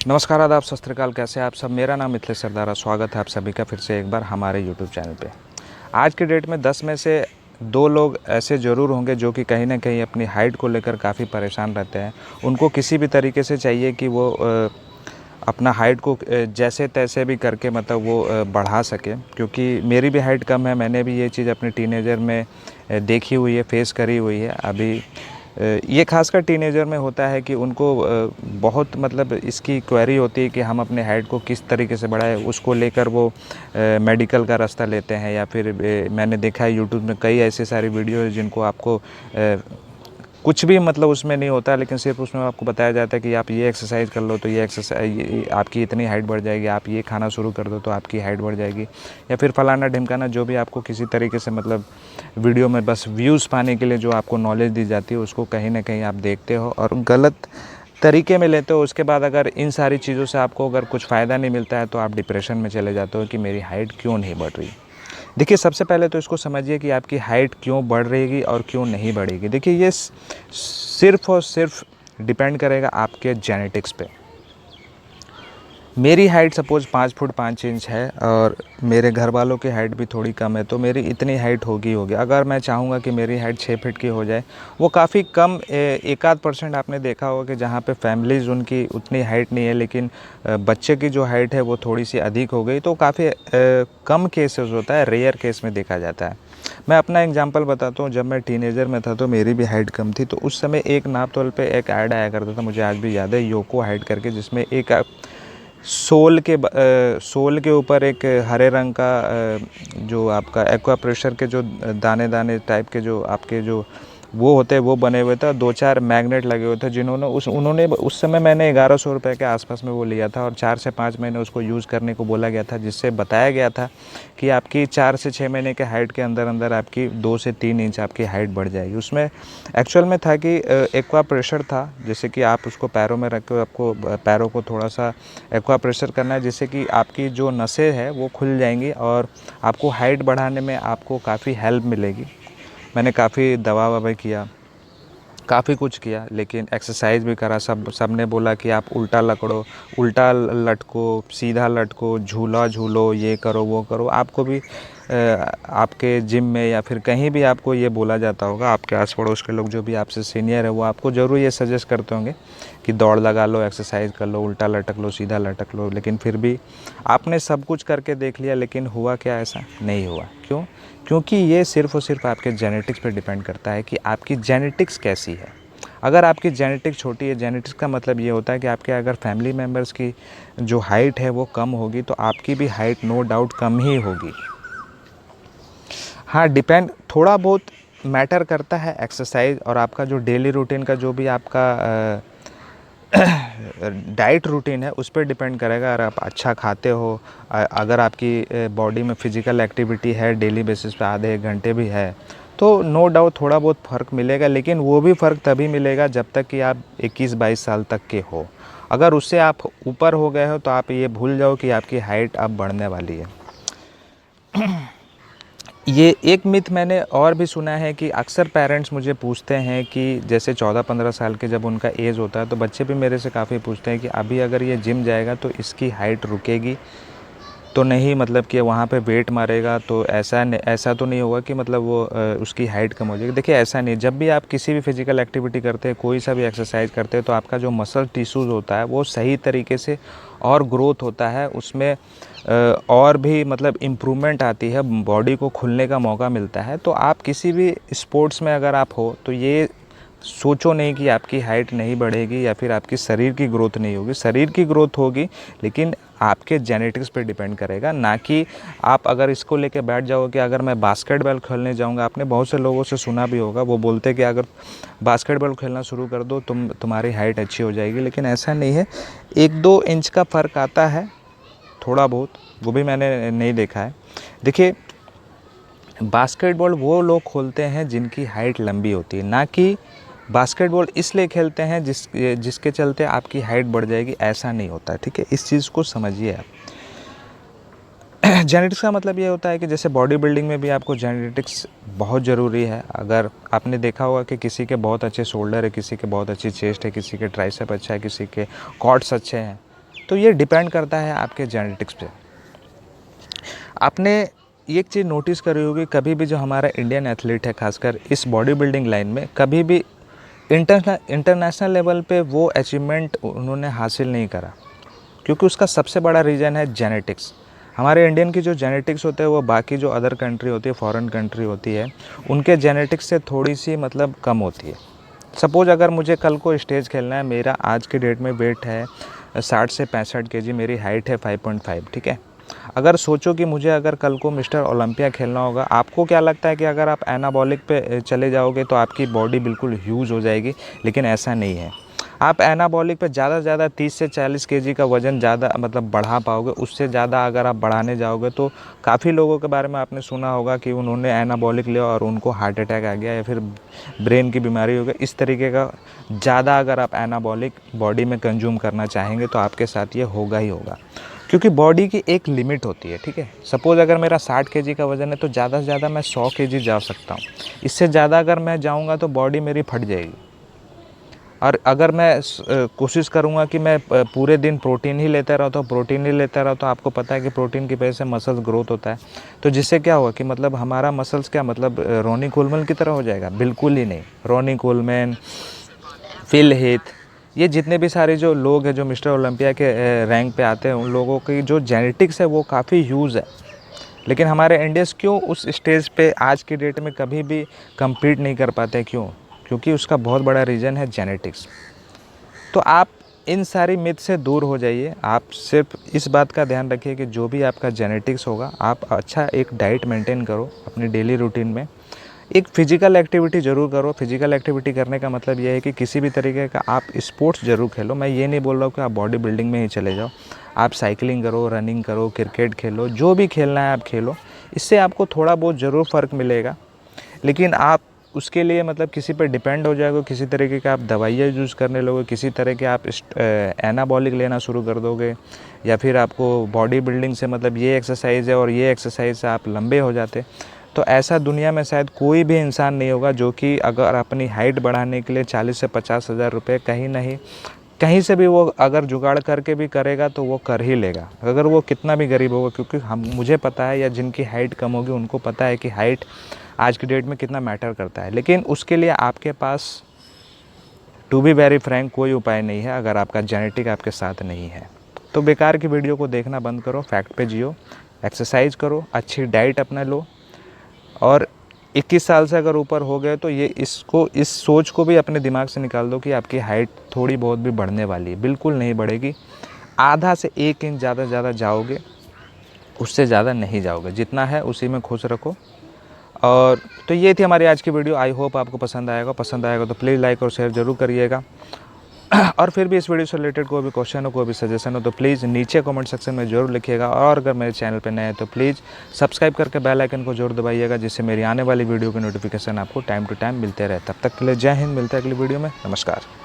नमस्कार, आदाब, सत श्री अकाल। कैसे हैं आप सब? मेरा नाम मिथिलेश सरदारा। स्वागत है आप सभी का फिर से एक बार हमारे यूट्यूब चैनल पे। आज के डेट में 10 में से 2 लोग ऐसे ज़रूर होंगे जो कि कहीं ना कहीं अपनी हाइट को लेकर काफ़ी परेशान रहते हैं। उनको किसी भी तरीके से चाहिए कि वो अपना हाइट को जैसे तैसे भी करके मतलब वो बढ़ा सके, क्योंकि मेरी भी हाइट कम है। मैंने भी ये चीज़ अपने टीनेजर में देखी हुई है, फेस करी हुई है। अभी ये खासकर टीनेजर में होता है कि उनको बहुत मतलब इसकी क्वेरी होती है कि हम अपने हाइट को किस तरीके से बढ़ाएं। उसको लेकर वो मेडिकल का रास्ता लेते हैं, या फिर मैंने देखा है यूट्यूब में कई ऐसे सारी वीडियो है जिनको आपको कुछ भी मतलब उसमें नहीं होता, लेकिन सिर्फ उसमें आपको बताया जाता है कि आप ये एक्सरसाइज कर लो तो ये एक्सरसाइज आपकी इतनी हाइट बढ़ जाएगी, आप ये खाना शुरू कर दो तो आपकी हाइट बढ़ जाएगी, या फिर फलाना ढिमकाना जो भी आपको किसी तरीके से मतलब वीडियो में बस व्यूज़ पाने के लिए जो आपको नॉलेज दी जाती है उसको कहीं ना कहीं आप देखते हो और गलत तरीके में लेते हो। उसके बाद अगर इन सारी चीज़ों से आपको अगर कुछ फ़ायदा नहीं मिलता है तो आप डिप्रेशन में चले जाते हो कि मेरी हाइट क्यों नहीं बढ़ रही। देखिए, सबसे पहले तो इसको समझिए कि आपकी हाइट क्यों बढ़ रहेगी और क्यों नहीं बढ़ेगी। देखिए, ये सिर्फ़ और सिर्फ डिपेंड करेगा आपके जेनेटिक्स पे। मेरी हाइट सपोज़ 5 फुट 5 इंच है और मेरे घर वालों की हाइट भी थोड़ी कम है, तो मेरी इतनी हाइट होगी। अगर मैं चाहूँगा कि मेरी हाइट 6 फीट की हो जाए, वो काफ़ी कम एक आध % आपने देखा होगा कि जहाँ पे फैमिलीज़ उनकी उतनी हाइट नहीं है, लेकिन बच्चे की जो हाइट है वो थोड़ी सी अधिक हो गई, तो काफ़ी कम केसेस होता है, रेयर केस में देखा जाता है। मैं अपना एग्जांपल बताता हूँ। जब मैं टीनेजर में था तो मेरी भी हाइट कम थी, तो उस समय एक नापतोल पे एक ऐड आया करता था, मुझे आज भी याद है, योको हाइट करके, जिसमें एक सोल के ऊपर एक हरे रंग का जो आपका एक्वा प्रेशर के जो दाने दाने टाइप के जो आपके जो वो होते हैं वो बने हुए थे, 2-4 मैग्नेट लगे हुए थे, जिन्होंने उन्होंने उस समय मैंने 1100 रुपये के आसपास में वो लिया था और 4 से 5 महीने उसको यूज़ करने को बोला गया था, जिससे बताया गया था कि आपकी 4 से 6 महीने के हाइट के अंदर अंदर आपकी 2 से 3 इंच आपकी हाइट बढ़ जाएगी। उसमें एक्चुअल में था कि एक्वा प्रेशर था, जैसे कि आप उसको पैरों में रख के आपको पैरों को थोड़ा सा एक्वा प्रेशर करना है, जिससे कि आपकी जो नसें हैं वो खुल जाएंगी और आपको हाइट बढ़ाने में आपको काफ़ी हेल्प मिलेगी। मैंने काफ़ी दवा ववा किया, काफ़ी कुछ किया, लेकिन एक्सरसाइज भी करा। सब ने बोला कि आप उल्टा लटको, सीधा लटको, झूला झूलो, ये करो वो करो। आपको भी आपके जिम में या फिर कहीं भी आपको ये बोला जाता होगा, आपके आस पड़ोस के लोग जो भी आपसे सीनियर है वो आपको ज़रूर ये सजेस्ट करते होंगे कि दौड़ लगा लो, एक्सरसाइज कर लो, उल्टा लटक लो, सीधा लटक लो। लेकिन फिर भी आपने सब कुछ करके देख लिया, लेकिन हुआ क्या? ऐसा नहीं हुआ। क्यों? क्योंकि ये सिर्फ़ और सिर्फ आपके जेनेटिक्स पे डिपेंड करता है कि आपकी जेनेटिक्स कैसी है। अगर आपकी जेनेटिक्स छोटी है, जेनेटिक्स का मतलब ये होता है कि आपके अगर फैमिली मेम्बर्स की जो हाइट है वो कम होगी, तो आपकी भी हाइट नो डाउट कम ही होगी। हाँ, डिपेंड थोड़ा बहुत मैटर करता है एक्सरसाइज और आपका जो डेली रूटीन का जो भी आपका डाइट रूटीन है उस पर डिपेंड करेगा। अगर आप अच्छा खाते हो, अगर आपकी बॉडी में फिज़िकल एक्टिविटी है डेली बेसिस पे, आधे 1 घंटे भी है, तो नो डाउट थोड़ा बहुत फ़र्क मिलेगा। लेकिन वो भी फ़र्क तभी मिलेगा जब तक कि आप 21-22 साल तक के हो। अगर उससे आप ऊपर हो गए हो तो आप ये भूल जाओ कि आपकी हाइट अब बढ़ने वाली है। ये एक मिथ मैंने और भी सुना है कि अक्सर पेरेंट्स मुझे पूछते हैं कि जैसे 14-15 साल के जब उनका एज होता है, तो बच्चे भी मेरे से काफ़ी पूछते हैं कि अभी अगर ये जिम जाएगा तो इसकी हाइट रुकेगी तो नहीं, मतलब कि वहाँ पे वेट मारेगा तो ऐसा तो नहीं होगा कि मतलब वो उसकी हाइट कम हो जाएगी। देखिए, ऐसा नहीं। जब भी आप किसी भी फिजिकल एक्टिविटी करते हैं, कोई सा भी एक्सरसाइज करते हैं, तो आपका जो मसल टिश्यूज़ होता है वो सही तरीके से और ग्रोथ होता है, उसमें और भी मतलब इम्प्रूवमेंट आती है, बॉडी को खुलने का मौका मिलता है। तो आप किसी भी स्पोर्ट्स में अगर आप हो तो ये सोचो नहीं कि आपकी हाइट नहीं बढ़ेगी या फिर आपकी शरीर की ग्रोथ नहीं होगी। शरीर की ग्रोथ होगी, लेकिन आपके जेनेटिक्स पे डिपेंड करेगा, ना कि आप अगर इसको लेके बैठ जाओ कि अगर मैं बास्केटबॉल खेलने जाऊंगा। आपने बहुत से लोगों से सुना भी होगा, वो बोलते हैं कि अगर बास्केटबॉल खेलना शुरू कर दो तुम्हारी हाइट अच्छी हो जाएगी, लेकिन ऐसा नहीं है। 1-2 इंच का फ़र्क आता है थोड़ा बहुत, वो भी मैंने नहीं देखा है। देखिए, बास्केटबॉल वो लोग खोलते हैं जिनकी हाइट लंबी होती है, ना कि बास्केटबॉल इसलिए खेलते हैं जिसके चलते आपकी हाइट बढ़ जाएगी। ऐसा नहीं होता, ठीक है? इस चीज़ को समझिए आप। जेनेटिक्स का मतलब ये होता है कि जैसे बॉडी बिल्डिंग में भी आपको जेनेटिक्स बहुत ज़रूरी है। अगर आपने देखा होगा कि किसी के बहुत अच्छे शोल्डर है, किसी के बहुत अच्छी चेस्ट है, किसी के ट्राइसेप अच्छा है, किसी के क्वाड्स अच्छे हैं, तो ये डिपेंड करता है आपके जेनेटिक्स पे। आपने एक चीज़ नोटिस करी होगी, कभी भी जो हमारा इंडियन एथलीट है खासकर इस बॉडी बिल्डिंग लाइन में, कभी भी इंटरनेशनल लेवल पे वो अचीवमेंट उन्होंने हासिल नहीं करा, क्योंकि उसका सबसे बड़ा रीज़न है जेनेटिक्स। हमारे इंडियन की जो जेनेटिक्स होते हैं वो बाकी जो अदर कंट्री होती है, फॉरेन कंट्री होती है, उनके जेनेटिक्स से थोड़ी सी मतलब कम होती है। सपोज़ अगर मुझे कल को स्टेज खेलना है, मेरा आज की डेट में वेट है 60 से 65 केजी, मेरी हाइट है 5.5, ठीक है। अगर सोचो कि मुझे अगर कल को मिस्टर ओलंपिया खेलना होगा, आपको क्या लगता है कि अगर आप एनाबॉलिक पे चले जाओगे तो आपकी बॉडी बिल्कुल ह्यूज हो जाएगी, लेकिन ऐसा नहीं है। आप एनाबॉलिक पे ज़्यादा से ज़्यादा 30 से 40 केजी का वज़न ज़्यादा मतलब बढ़ा पाओगे। उससे ज़्यादा अगर आप बढ़ाने जाओगे तो काफ़ी लोगों के बारे में आपने सुना होगा कि उन्होंने एनाबॉलिक लिया और उनको हार्ट अटैक आ गया या फिर ब्रेन की बीमारी हो गई। इस तरीके का ज़्यादा अगर आप एनाबॉलिक बॉडी में कंज्यूम करना चाहेंगे तो आपके साथ ये होगा ही होगा, क्योंकि बॉडी की एक लिमिट होती है, ठीक है। सपोज़ अगर मेरा 60 केजी का वज़न है तो ज़्यादा से ज़्यादा मैं 100 केजी जा सकता हूँ। इससे ज़्यादा अगर मैं जाऊँगा तो बॉडी मेरी फट जाएगी। और अगर मैं कोशिश करूँगा कि मैं पूरे दिन प्रोटीन ही लेता रहा तो आपको पता है कि प्रोटीन की वजह से मसल्स ग्रोथ होता है। तो जिससे क्या होगा कि मतलब हमारा मसल्स क्या मतलब रोनी कोलमैन की तरह हो जाएगा? बिल्कुल ही नहीं। रोनी कोलमैन, फिल हीथ, ये जितने भी सारे जो लोग हैं जो मिस्टर ओलंपिया के रैंक पे आते हैं, उन लोगों की जो जेनेटिक्स है वो काफ़ी ह्यूज है। लेकिन हमारे इंडियंस क्यों उस स्टेज पे आज की डेट में कभी भी कम्पीट नहीं कर पाते? क्यों? क्योंकि उसका बहुत बड़ा रीज़न है जेनेटिक्स। तो आप इन सारी मिथ से दूर हो जाइए। आप सिर्फ इस बात का ध्यान रखिए कि जो भी आपका जेनेटिक्स होगा, आप अच्छा एक डाइट मेंटेन करो अपनी डेली रूटीन में। एक फ़िज़िकल एक्टिविटी ज़रूर करो। फ़िज़िकल एक्टिविटी करने का मतलब ये है कि किसी भी तरीके का आप स्पोर्ट्स ज़रूर खेलो। मैं ये नहीं बोल रहा हूँ कि आप बॉडी बिल्डिंग में ही चले जाओ। आप साइकिलिंग करो, रनिंग करो, क्रिकेट खेलो, जो भी खेलना है आप खेलो। इससे आपको थोड़ा बहुत ज़रूर फ़र्क मिलेगा। लेकिन आप उसके लिए मतलब किसी पे डिपेंड हो जाओगे, किसी तरीके का आप दवाइयाँ यूज़ करने लोगे, किसी तरह के आप एनाबॉलिक लेना शुरू कर दोगे, या फिर आपको बॉडी बिल्डिंग से मतलब ये एक्सरसाइज़ है और ये एक्सरसाइज से आप लंबे हो जाते, तो ऐसा दुनिया में शायद कोई भी इंसान नहीं होगा जो कि अगर अपनी हाइट बढ़ाने के लिए 40 से 50 हज़ार रुपये कहीं से भी वो अगर जुगाड़ करके भी करेगा तो वो कर ही लेगा, अगर वो कितना भी गरीब होगा। क्योंकि मुझे पता है, या जिनकी हाइट कम होगी उनको पता है कि हाइट आज की डेट में कितना मैटर करता है। लेकिन उसके लिए आपके पास टू बी वेरी फ्रैंक कोई उपाय नहीं है अगर आपका जेनेटिक आपके साथ नहीं है। तो बेकार की वीडियो को देखना बंद करो, फैक्ट पे जियो, एक्सरसाइज करो, अच्छी डाइट अपना लो, और 21 साल से अगर ऊपर हो गए तो इस सोच को भी अपने दिमाग से निकाल दो कि आपकी हाइट थोड़ी बहुत भी बढ़ने वाली है। बिल्कुल नहीं बढ़ेगी। आधा से 1 इंच ज़्यादा जाओगे, उससे ज़्यादा नहीं जाओगे। जितना है उसी में खुश रखो। और तो ये थी हमारी आज की वीडियो। आई होप आपको पसंद आएगा तो प्लीज़ लाइक और शेयर ज़रूर करिएगा। और फिर भी इस वीडियो से रिलेटेड कोई भी क्वेश्चन हो, कोई भी सजेशन हो तो प्लीज़ नीचे कमेंट सेक्शन में ज़रूर लिखिएगा। और अगर मेरे चैनल पर नए हैं तो प्लीज़ सब्सक्राइब करके बेल आइकन को ज़रूर दबाइएगा, जिससे मेरी आने वाली वीडियो की नोटिफिकेशन आपको टाइम टू टाइम मिलते रहे। तब तक के लिए जय हिंद। मिलते हैं अगली वीडियो में। नमस्कार।